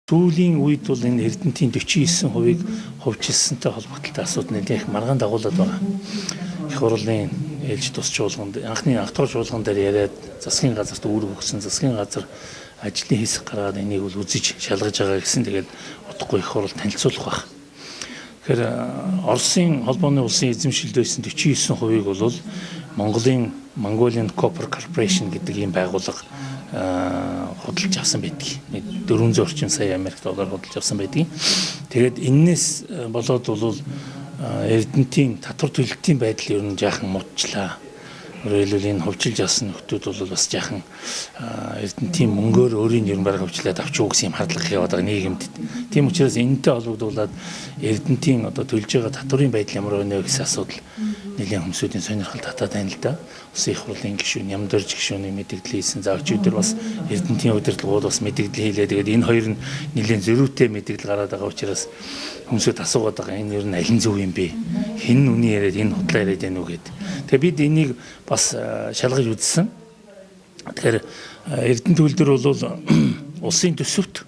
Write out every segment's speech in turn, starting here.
Сүүлийн үед бол энэ Эрдэнэтийн 49%-ийг хувьчилсантай холбоотой асуудал нэлээд их маргаан дагуулад байгаа. Их хурлын ээлж тус чуулганд анх дахь чуулган дээр яриад засгийн газарт үүрэг өгсөн, засгийн газар ажлын хэсэг гаргаад энийг бол үзэж шалгаж байгаа гэсэн тэгээд удахгүй их хурл танилцуулах баг. Тэгэхээр Оросын холбооны улсын эзэмшилд байсан 49%-ийг бол Монголын Mongolian Copper Corporation гэдэг ийм байгууллага худалдаж авсан байдаг. 400 орчим сая Америк доллар худалдаж авсан байдаг. Тэгээд энээс болоод бол Эрдэнэтийн татвар төлөлтийн байдал ер нь жаахан муудчлаа. Өөрөөр хэлбэл энэ хувьчилж авсан нөхдүүд бол бас жаахан Эрдэнэтийн мөнгөөр өөрийн ер нь бараг хувьчлаад авч уу гэсэн юм хардлага яваад байгаа нийгэмд. Тийм учраас энэтэй холбогдуулаад Эрдэнэтийн одоо төлж байгаа татварын байдал ямар байна вэ гэсэн асуудал нэлийн хүмүүсийн сонирхол татаад байна л да. Улсын их хурлын гишүүн, Ямдорж гишүүний мэдээлэл хийсэн. За өчигдөр бас Эрдэнэтийн удирдлагууд бас мэдээлэл хийлээ. Тэгээд энэ хоёр нь нэлийн зөрүүтэй мэдээлэл гараад байгаа учраас хүмүүсд асуугаад байгаа. Энэ ер нь алин зөв юм бэ? Хэн нүний яриад энэ худлаа яриад байна уу гэд. Тэгээд бид энийг бас шалгаж үзсэн. Тэгэхээр Эрдэнэт үйлдвэр бол улсын төсөвт,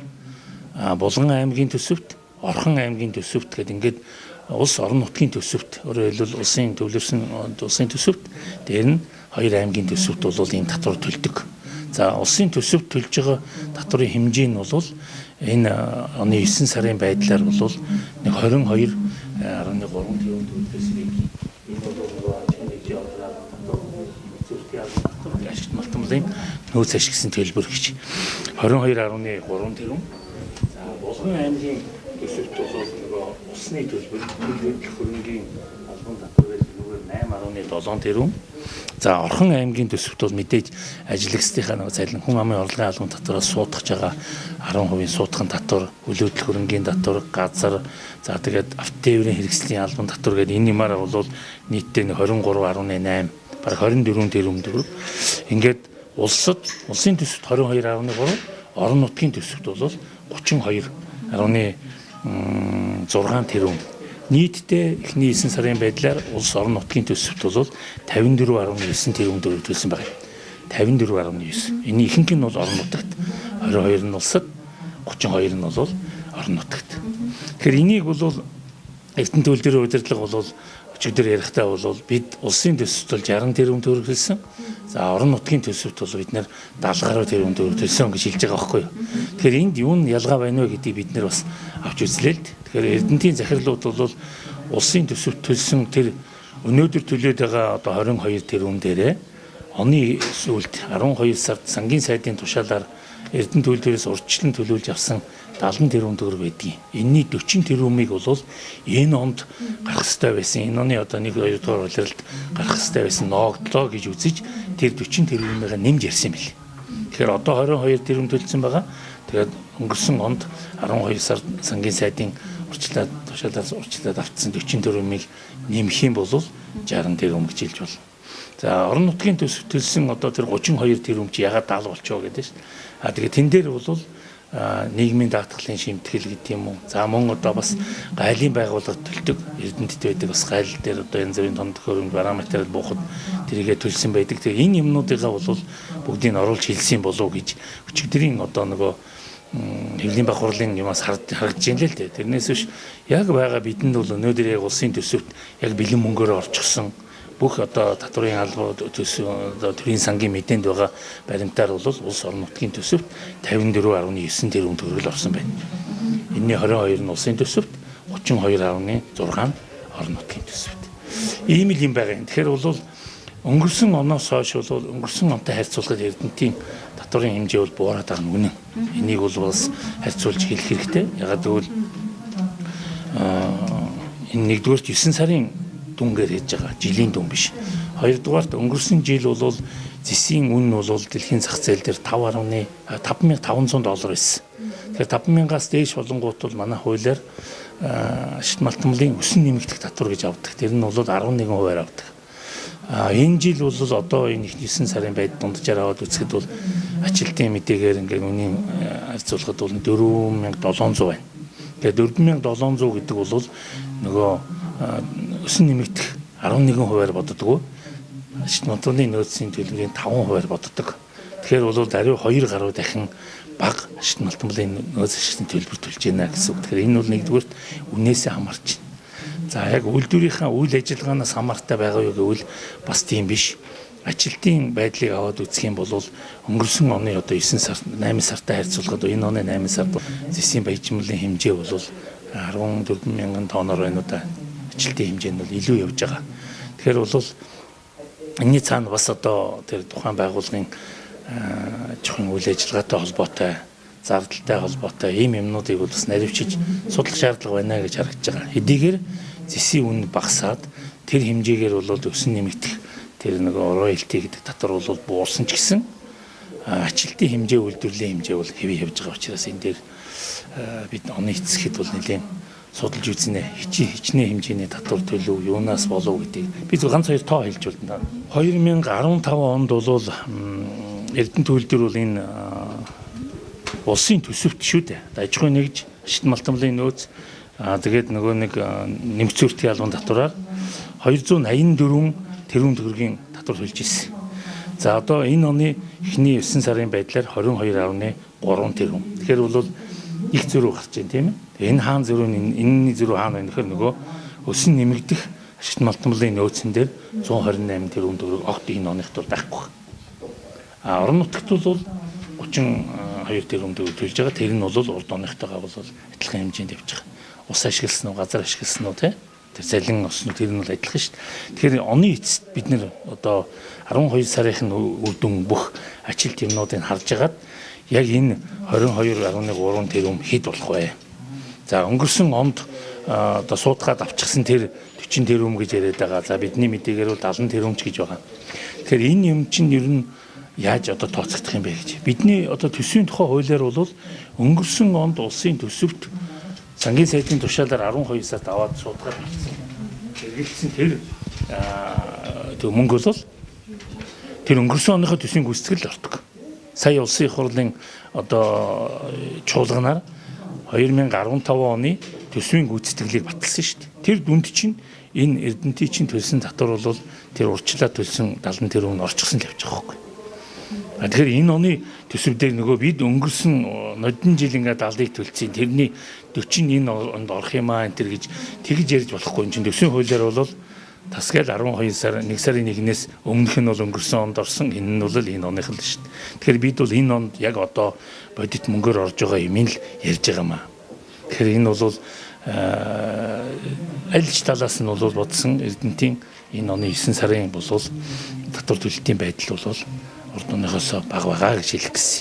Булган аймгийн төсөвт, Орхон аймгийн төсөвт гэдэг ингээд улс орон нутгийн төсөвт, өөрөөр хэлбэл улсын төвлөрсөн улсын төсөвт, дээр нь хоёр аймгийн төсөвт бол ийм татвар төлдөг. За улсын төсөвт төлж байгаа татварын хэмжээ нь бол энэ оны 9 сарын байдлаар бол 22.3 тэрбум төлөвлөсөн. Энэ бол ашигт малтмлын нөөц ашигласан төлбөр гэж 22.3 тэрбум. За Булган аймгийн төсөвт бол усны төлбөр төлөвлөлт хөрөнгийн албан татвар байдаг 8.7 тэрбум. За Орхон аймгийн төсөвт бол мэдээж ажиллагчдынхаа цалин хүн амын орлогын албан татвараас суудах байгаа 10% суудахын татвар, төлөвлөлт хөрөнгийн татвар, газар, за тэгээд автотээврийн хэрэгслийн албан татвар гэдэг энэ юмараа бол нийтдээ 23.8 баг 24 тэрбум төгрөг. Ингээд улсын төсөвт 22.3, орон нутгийн төсөвт бол 32.6 тэрбум. Нийтдээ эхний 9 сарын байдлаар улс орон нутгийн төсөвт бол 54.9 тэрбум төгрөг төлсөн байна. 54.9. Энэ ихэнх нь бол орон нутагт, 22 нь улсад, 32 нь бол орон нутагт. Тэгэхээр энийг бол Эрдэнэт үйлдвэрийн удирдлага бол өчигдөр ярихдаа бол бид улсын төсөвт бол 60 тэрбум төгрөг төлсөн. За орон нутгийн төсөвт бол бид нэр 70 гаруй тэрбум төгрөг төлсөн гэж хэлж байгаа байхгүй юу. Тэгэхээр энд юу нь ялгаа байна вэ гэдгийг бид нэр бас авч үзлээ л. Тэгэхээр Эрдэнэтийн захирлууд бол улсын төсөвт төлсөн тэр өнөөдөр төлөөд байгаа одоо 22 тэрбум дээрээ оны сүүлд 12 сард сангийн сайдын тушаалаар Эрдэнэт үйлдвэрээс урьдчилан төлөвлөж авсан 70 тэрбум төгрөг байдгийг. Энэний 40 тэрбумыг бол энэ онд гарах ёстой байсан. Энэ оны одоо 1-2 дугаар улиралд гарах ёстой байсан ноогдлоо гэж үзэж тэр 40 тэрбумыг нэмж ярьсан юм бэл. Тэгэхээр одоо 22 тэрбум төлсөн байгаа. Тэгээд өнгөрсөн онд 12 сард сангийн сайдын тушаалаар автсан 40 тэрбумыг нэмэх юм бол 60 тэрбум гэж хэлж болно. За орон нутгийн төсөв төлсөн одоо тэр 32 тэрбум чи ягаад 70 болчихоо гэдэг шүү дээ. Тэгээд тэн дээр бол нийгмийн даатгалын шимтгэл гэдэг юм уу. За мөн одоо бас гайлын байгууллага төлдөг Эрдэнэтэд байдаг бас гайл дээр одоо янз бүрийн тонд хөрөнгө бараа материал буухад тэрийгэ төлсөн байдаг. Тэгээ энэ юмнуудыгаа бол бүгдийг нь оруулж хэлсэн болов уу гэж өчигдрийн одоо нөгөө хэвлийн баг хурлын юмас харагдаж байна л дээ. Тэрнээс биш яг байгаа бидэнд бол өнөөдөр яг улсын төсөвт яг бэлэн мөнгөөр орчихсон бүх одоо татварын албан төсөв төрийн сангийн мэдээнд байгаа баримтаар бол улс орон нутгийн төсөвт 54.9 тэрбум төгрөг орсон байна. Энэний 22 нь улсын төсөвт, 32.6 нь орон нутгийн төсөвт. Ийм л юм байгаа юм. Тэгэхээр бол өнгөрсөн оноос хойш бол өнгөрсөн онтой харьцуулахад Эрдэнэтийн татварын хэмжээ бол буураад байгаа нь үнэн. Энийг бол бас харьцуулж хэлэх хэрэгтэй. Ягаад гэвэл энэ нэгдүгээр 9 сарын дүнгээр хийж байгаа жилийн дүн биш. Хоёрдугаарт өнгөрсөн жил бол зэсийн үн бол дэлхийн зах зээл дээр 5,500 доллар байсан. Тэгэхээр 5,000-аас дээш болонгууд бол манай хуулиар ашигт малтмлын өсөн нэмэгдэх татвар гэж авдаг. Тэр нь бол 11% авдаг. Энэ жил бол одоо энэ 9 сарын байдал дунджаар аваад үзэхэд бол ажилтны мэдээгээр ингээд үнийн харьцуулахад бол 4,700 байна. Тэгэхээр 4,700 гэдэг бол нөгөө өсөн нэмэгдэх 11%-аар боддог. Ашигт малтмлын нөөцийн төлбөрийн 5%-аар боддог. Тэгэхээр бол даруй 2 гаруй дахин бага ашигт малтмлын нөөц ашигтын төлбөр төлж байна гэсэн үг. Тэгэхээр энэ бол нэгдүгээрт үнээсээ хамаарч байна. За яг үйлдвэрийнхаа үйл ажиллагаанаас хамаартай байгаа юу гэвэл бас тийм биш. Ажилтны байдлыг аваад үзэх юм бол өнгөрсөн оны одоо 9 сард 8 сартай харьцуулахад энэ оны 8 сард зэсийн баяжмлын хэмжээ бол 14,000 тонноор байна уу да. Ажилтны хэмжээ нь бол илүү явж байгаа. Тэгэхээр бол энэний цаана бас одоо тэр тухайн байгууллагын жоохон үйл ажиллагаатай холбоотой, зардалтай холбоотой ийм юмнуудыг бол бас наривчиж судлах шаардлага байна гэж харагдаж байгаа. Хэдийгээр зэсийн үн багасаад тэр хэмжээгээр бол өсөн нэмэгдэх тэр нэг роялти гэдэг татвар бол буурсан ч гэсэн ажилтны хэмжээ үйлдвэрлэлийн хэмжээ бол хэвээ явж байгаа учраас энэ дээр бид оны эцэсгэд бол нэлээд судалж үзнэ. Хичнээн хэмжээний татвар төлөв юунаас болов гэдгийг би ганц хоёр тоо хэлж байна. 2015 онд бол Эрдэнэт үйлдвэр бол энэ улсын төсөвт шүү дээ. Аж ахуйн нэгж, ашигт малтмлын нөөц тэгээд нөгөө нэг нэмцүүртийн албан татвараар 284 тэрбум төгрөгийн татвар төлж ирсэн. За одоо энэ оны эхний 9 сарын байдлаар 22.3 тэрбум. Тэгэхээр бол их зөрүү гарч байна тийм ээ. Энэ хаан зөрүү энэний зөрүү хаана байна гэхээр нөгөө өсөн нэмэгдэх ашигт малтмлын нөөцөн дээр 128 тэрбум төгрөг огт энэ оныхт бол байхгүй. Орон нутагт бол 32 тэрбум төгрөг төлж байгаа. Тэр нь бол урд оныхтойгоо бол адилхан хэмжээнд явж байгаа. Ус ашигласан уу, газар ашигласан уу тийм тэр цалин осно тэр нь бол адилхан шүү дээ. Тэгэхээр оны эцэст бид нэр одоо 12 сарын үр дүн бүх ажил юмнуудыг харж агаад яг энэ 22.3 тэрбум хэд болох вэ? За өнгөрсөн онд одоо суудгаад авчихсан тэр 40 тэрбум гэж яриад байгаа. За бидний мэдээгээр бол 70 тэрбумч гэж байгаа. Тэгэхээр энэ юм чинь ер нь яаж одоо тооцогдох юм бэ гэж. Бидний одоо төсвийн тухай хуулиар бол өнгөрсөн онд улсын төсөвт сангийн сайдын тушаалаар 12 сард аваад суудгаад авчихсан. Хэрэгэлсэн тэр мөнгө бол тэр өнгөрсөн оныхоо төсвийн гүйцэтгэл ордог. Сая улсын их хурлын одоо чуулганаар 2015 оны төсвийн гүйцэтгэлийг баталсан шүү дээ. Тэр дүнд чинь энэ Эрдэнэтийн чинь төлсөн татвар бол тэр урьдчилан төлсөн 70 тэрбум орчихсон л явж байгаа байхгүй. Тэгэхээр энэ оны төсөв дээр нөгөө бид өнгөрсөн нодон жил ингээд 70-ыг төлцсөн. Тэрний 40 энэ онд орох юм аа энэ төр гэж тэгж ярьж болохгүй. Энэ чинь төсвийн хуулиар бол тасгаал 12 сар 1 сарын 1-ээс өмнөх нь бол өнгөрсөн онд орсон. Энэ нь бол энэ оных л шүү дээ. Тэгэхээр бид бол энэ онд яг одоо бодит мөнгөөр орж байгаа юм л ярьж байгаа маа. Тэгэхээр энэ бол аль ч талаас нь бол бодсон Эрдэнэтийн энэ оны 9 сарын бол татвар төлөлтийн байдал бол урд оныхоос бага байгаа гэж хэлэх гэсэн.